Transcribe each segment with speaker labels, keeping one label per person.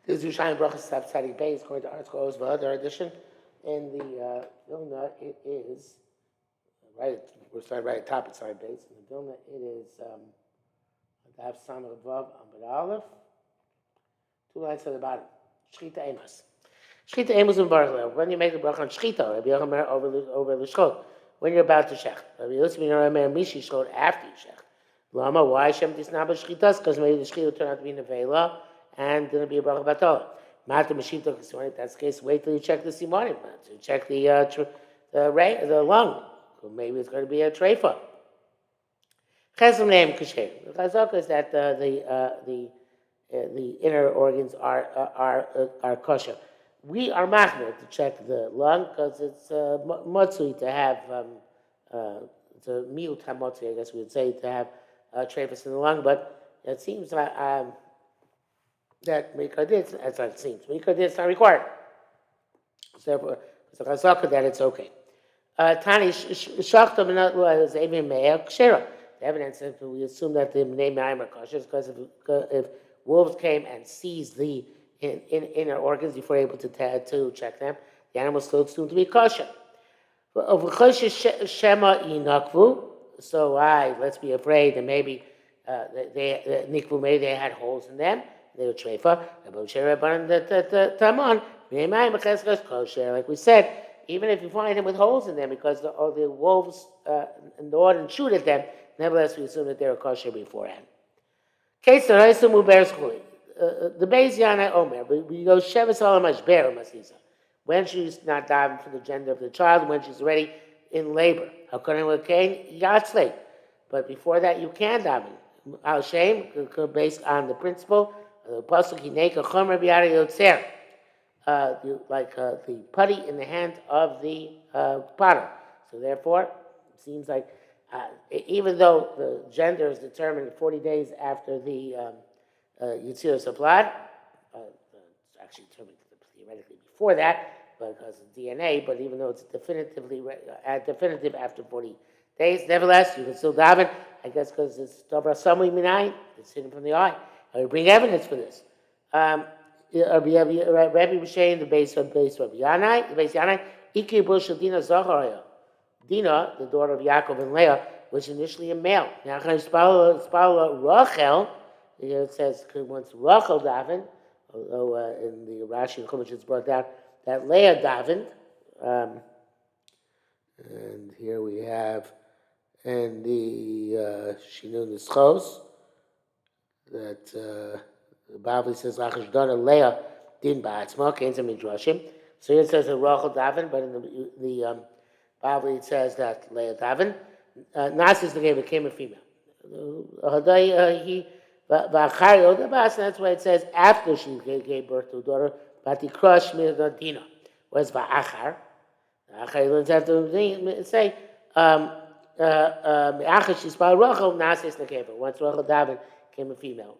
Speaker 1: This is Yerushalmi Berachos Tzadik Bey. According to article of other edition in the Vilna, it is right. We're starting right at the top of side base. In the Vilna, it is Daf Samach Vav Amud Aleph. 2 lines at the bottom. Shchita Amos. Shchita Amos in Baruch. When you make the bracha on Shchita, Rabbi Yochanan over the shchot. When you're about to shech. Rabbi Yosef ben Yoramer Mishi shchot after you shech. Lama, why Shem Tisnaba Shchitas? Because maybe the Shchita will turn out to be Nevela and didn't be a bracha batola. Mata Mashita, if that's the case, wait till you check the simonim, to check the lung. Maybe it's going to be a treifa. Chesem name kasher. The chazaka is that the inner organs are kosher. We are machmir to check the lung because it's motzui to have it's a miut hamotzui, I guess we would say, to have treifas in the lung, but it seems that mikadis, that's what it seems. Mikadis is not required. So it's a chazaka that it's okay. Tani shachtam is even me'er kshera. The evidence is we assume that the name Ma'im are kosher because if wolves came and seized the inner organs before able to check them, the animal still assumed to be kosher. So let's be afraid that maybe maybe they had holes in them. They were treifa. Like we said, even if you find them with holes in them because the wolves and the warden shoot at them, nevertheless we assume that they were kosher beforehand. The Beis Yana Omer, we go Shevis Alamash Ber Masisa. When she's not diving for the gender of the child, when she's already in labor. How can I cane? Yatzle. But before that, you can daven. Al Shem, based on the principle, the Pasuk Hineka Chomer Biara Yotzer. Like the putty in the hand of the potter. So therefore, it seems like even though the gender is determined 40 days after the Yitzirus of blood, it's actually determined theoretically before that because of DNA, but even though it's definitive after 40 days, nevertheless, you can still daven, I guess because it's Dabra Samui Minayin, it's hidden from the eye. And we bring evidence for this. Rabbi B'Shein, the base of Rabbi Yanai, the base Yanai, Iki Bushel Dina Zachariah. Dina, the daughter of Yaakov and Leah, was initially a male. Now, Rachel, it says once Rachel davened, although in the Rashi and Chumash it's brought down that Leah davened. And here we have in the Shinun Nischos that the Bavli says Lachash Dona Leah din ba'atzma Kainza Midrashim. So here it says that Rachel davened, but in the Bavli it says that Leah davened. Nasis the game became a female. That's why it says after she gave birth to a daughter, Batikra Shmir Dina. Whereas Va'achar, Achar learns after say Achar she's by Rachel Nasis the game. Once Rachel davened, became a female.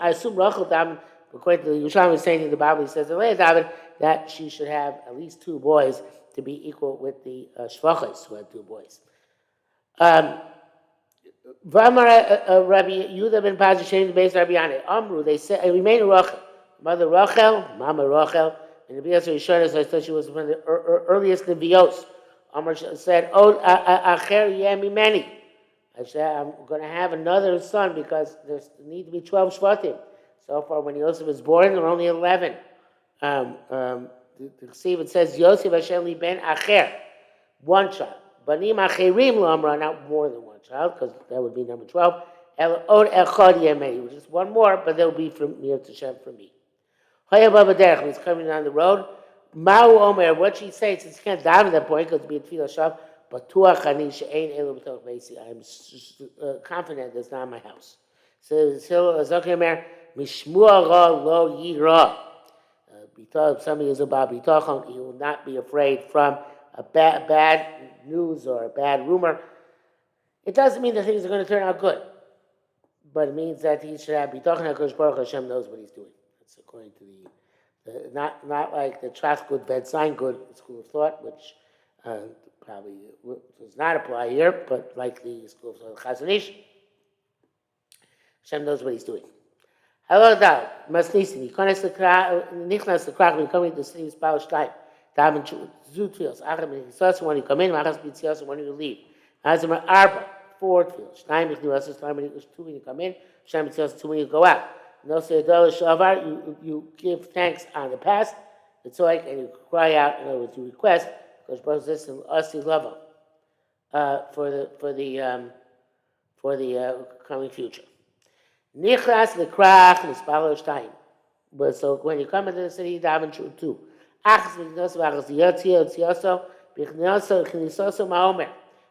Speaker 1: I assume Rachel davened, according to the Yerushalmi saying in the Bible, he says Leah davened that she should have at least 2 boys to be equal with the Shvachos who had 2 boys. Rabbi Yehuda ben Pazir Shem the base Rabbi Yanai Amru. They said remain Rachel, mother Rachel, Mama Rachel, and the Bias Rishon I thought she was one of the earliest Nevios. Amr said, "Oh, Acher Yemi Many." I said, "I'm going to have another son because there need to be 12 Shvatim." So far, when Yosef was born, there were only 11. The Ksiv says Yosef Hashem li ben Acher, 1 child. Banim Acherim lo Amra, not more than 1 child, because that would be number 12. El Od Echad Yemei, which is 1 more, but they'll be from near to Shem for me. Hoya Baba Derech, he's coming down the road. Ma'u Omer, what she says, since he can't dive at that point, because it'd be a Tfilah Shav, but Tuach Ani She'ein Elu B'toch Beisi, I'm confident that's not my house. So Zokim Omer, Mishmua Ra Lo Yira. Somebody is about B'tochon, he will not be afraid from a bad news or a bad rumor. It doesn't mean that things are going to turn out good, but it means that he should have B'tochon HaKadosh Baruch Hashem knows what he's doing. That's according to the not like the Trach Good, Ved Sign Good school of thought, which probably does not apply here, but like the school of thought of Chazon Ish, Hashem knows what he's doing. Hello, da. Masnisi. You can't nichnas the crack when you come into the city's power time. Daven zutfios. Achem b'chisos when you come in. Machas b'tzios when you leave. Azim arba. 4 tefillos. Shnayim b'chnivasos. Shnayim b'chnivasos. 2 when you come in. Shnayim b'tzios. 2 when you go out. No say dollar shavar. You give thanks on the past. It's like and you cry out. In other words, you request because brothers listen. Asi lava. For the coming future. Nichras lekrach nispalo shtayim. But so when you come into the city, you daven too. Achas miknos v'achas yotzio tzioso b'chnoso chnisoso ma'omer.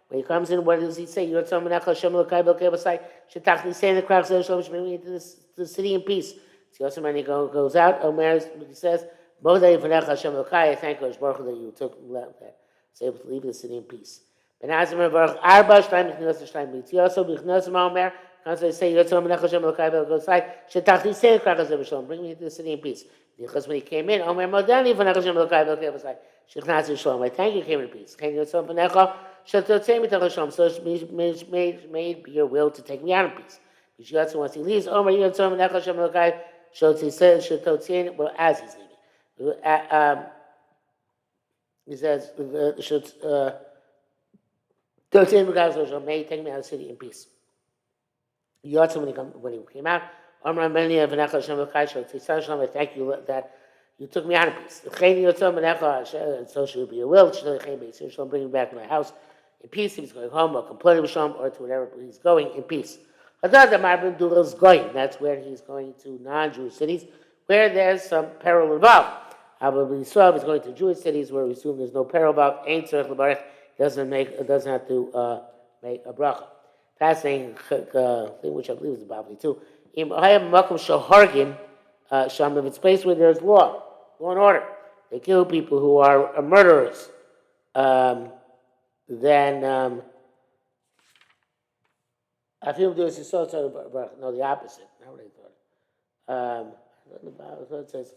Speaker 1: When he comes in, what does he say? Yotzom menecha Hashem Elokai b'Elokei b'Sai shetach nisei lekrach zeh shalom shemini into the city in peace. Tzioso when he goes out, Omer he says, Bodei v'necha Hashem Elokai. I thank Kodesh Baruch Hu that you took that, so able to leave the city in peace. Ben Azim Baruch Arba Shtayim b'chnoso Shtayim b'Tzioso b'chnoso ma'omer. Comes they say, bring me into the city in peace. Because when he came in, I thank you came in peace. So it may be your will to take me out in peace. Once he leaves, well, as he's leaving. He says, may take me out of the city in peace. When he came out, I thank you that you took me out of peace. So should be your will. Bring me back to my house in peace. If he's going home or completely with or to whatever he's going in peace. That's where he's going to non-Jewish cities where there's some peril involved. However, we saw if he's going to Jewish cities where we assume there's no peril involved, doesn't have to make a bracha. Fascinating thing, which I believe is a Bible too. If it's a place where there's law and order, they kill people who are murderers, then I feel there is a sort of no, the opposite. Not what I thought. The Bible says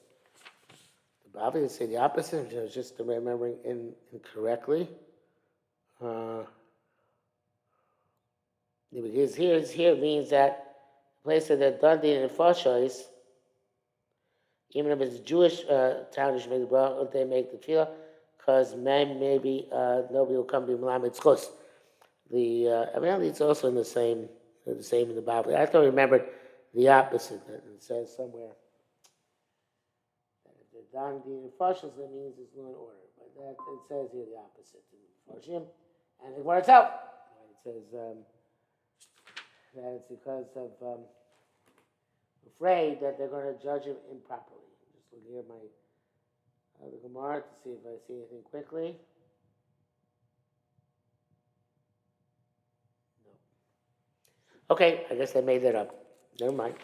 Speaker 1: the Bible didn't say the opposite. I was just remembering incorrectly. Because here means that the place that they're done in Foshois, even if it's a Jewish town, they should make the bracha, they make the tefillah, because maybe nobody will come to Melamed Tzchus. Evidently it's also in the same in the Bible. I have to remember the opposite. It says somewhere that if they're done in Foshois, that means it's law and order. But it says here the opposite in Foshim, and it works out. It says. That it's because of afraid that they're going to judge him improperly. Just look here at my the Gemara to see if I see anything quickly. No. Okay, I guess I made that up. Never mind.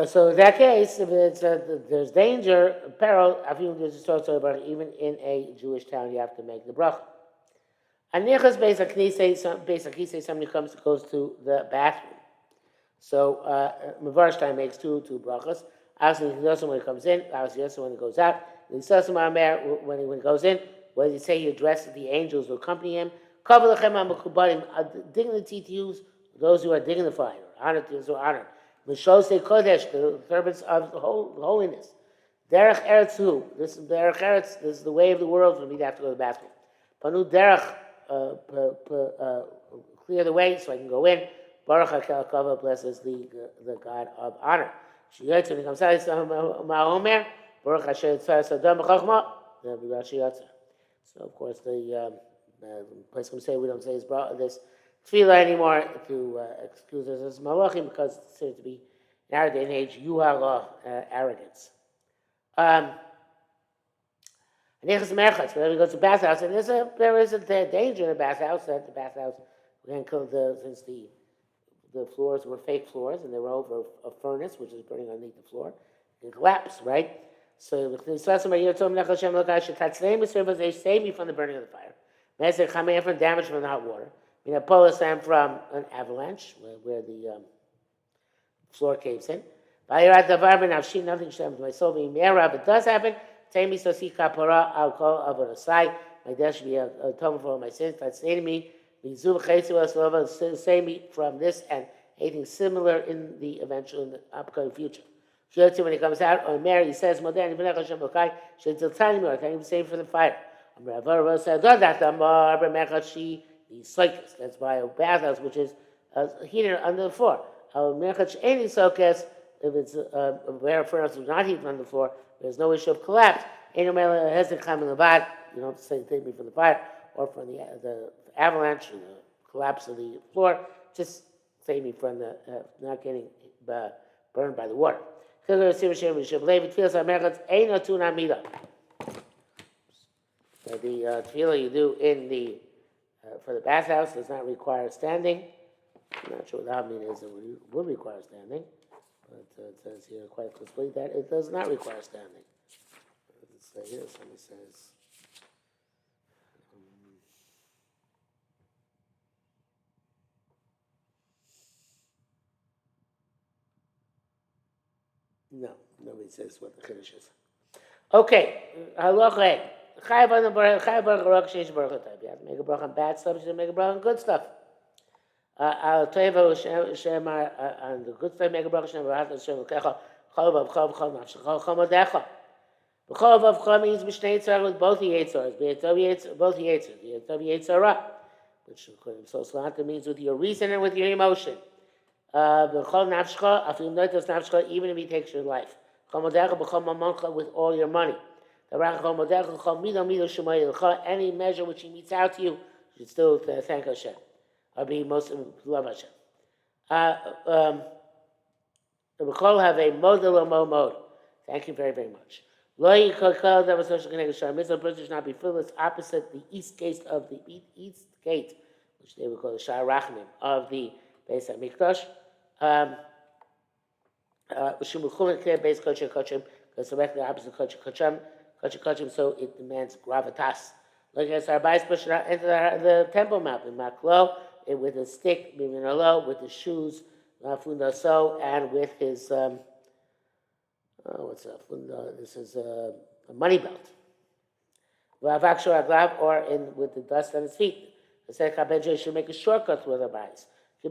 Speaker 1: So in that case, if it's, there's danger, peril, even in a Jewish town, you have to make the bracha. Anichas basically somebody goes to the bathroom. So Mevarshtai makes two brachas. Obviously, when he comes in, obviously when he goes out. When he goes in, what does he say? He addresses the angels who accompany him. Dignity to use those who are dignified, or honor to those who are honored. Mishosei Kodesh, the servants of holiness. Derech Eretz Hu. This is Derech Eretz. This is the way of the world for me to have to go to the bathroom. Panu Derech. Clear the way so I can go in. Baruch HaKavah blesses the God of honor. When he comes out, Ma'omer, Baruch Hashem Tzadam B'Chachma, so of course the place can say we don't say this tefillah anymore to excuse us as malachim because it seems to be in our day and age yuhala arrogance. Whenever he goes to bathhouse, and there is a danger in a bathhouse that the bathhouse, since the floors were fake floors and they were over a furnace which is burning underneath the floor, it collapsed, right? So save me from the burning of the fire. From damage from the hot water. And from an avalanche where the floor caves in. Nothing should happen to my soul. If it does happen, I'll call over the side. My death should be atonement for all my sins. That's say to me, save me from this and anything similar in the upcoming future. When he comes out, or Mary, he says, "Modern should tell tiny more. Thank you, save for the fire." He's cyclist. That's by a bathhouse, which is heated under the floor. If it's a rare furnace is not heated on the floor, there's no issue of collapse. You don't have to say take me from the fire or from the avalanche, collapse of the floor. Just save me from the not getting burned by the water. The tefillah you do in the for the bathhouse does not require standing. I'm not sure what the Havmin is. It would require standing, but it says here quite explicitly that it does not require standing. Let's say here, somebody says. No, nobody says what the Kiddush is. Okay, halacha. You have to make a bracha on bad stuff. You have to make a bracha on good stuff. On the good stuff, make a bracha. B'chol v'avcha means mishnei tzara with both the yetzaras. Both the yetzara, which so slanta means with your reason and with your emotion. B'chol nafshcha, afil noitos nafshcha, even if he takes your life. Chol modecha b'chol mamoncha with all your money. Any measure which he meets out to you, you should still thank Hashem. Or be most love Hashem. B'chol have a model or mode. Thank you very, very much. Mitzvah should not be filled. It's opposite the east gate of the east gate, which they would call the Sha'ar Rachmim of the Beis HaMikdash. Beis Kodesh Kodesh, because directly opposite Kodesh Kodesh, so it demands gravitas. Like as our Bais push into the Temple Mount in Maklo, with a stick, with his shoes, and with his what's up? This is a money belt. Or with the dust on his feet. The second should make a shortcut through the bais. He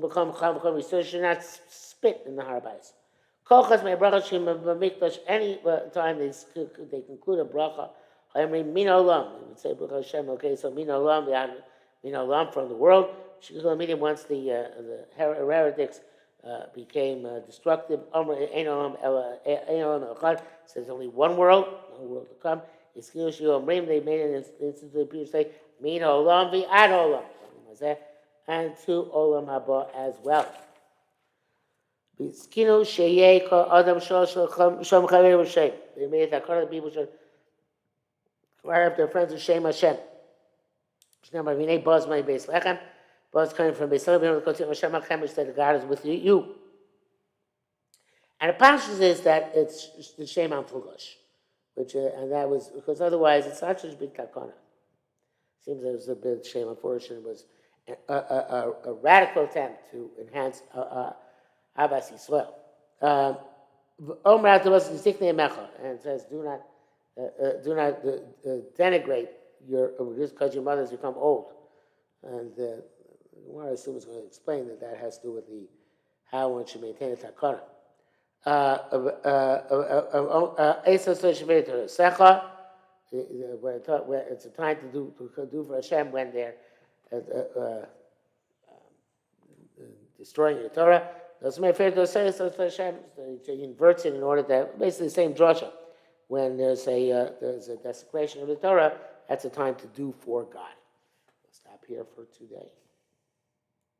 Speaker 1: should not spit in the harbais. Any time they conclude a bracha, I mean min olam. They would say bracha Hashem. Okay, so min olam, min olam from the world. Meaning once the heretics became destructive. Says only one world, no world to come. They made an instance of people say min olam v'ad olam, and to olam haba as well. They made that kind of people should cry up their friends with Shem Hashem. Buzz coming from Beis Hashem, which said God is with you. And the passage is that it's the Shem Amfugash, which and that was because otherwise it's not such a big takana. Seems there was a big shame. Unfortunately, it was a radical attempt to enhance Abbas Yisrael. And it says, do not denigrate just because your mother's become old. And I assume is going to explain that has to do with how one should maintain a takana. It's a time to do for Hashem when they're destroying your Torah. Doesn't make fair to say so for Hashem. He inverts it in order that basically the same drasha. When there's a desecration of the Torah, that's a time to do for God. I'll stop here for today.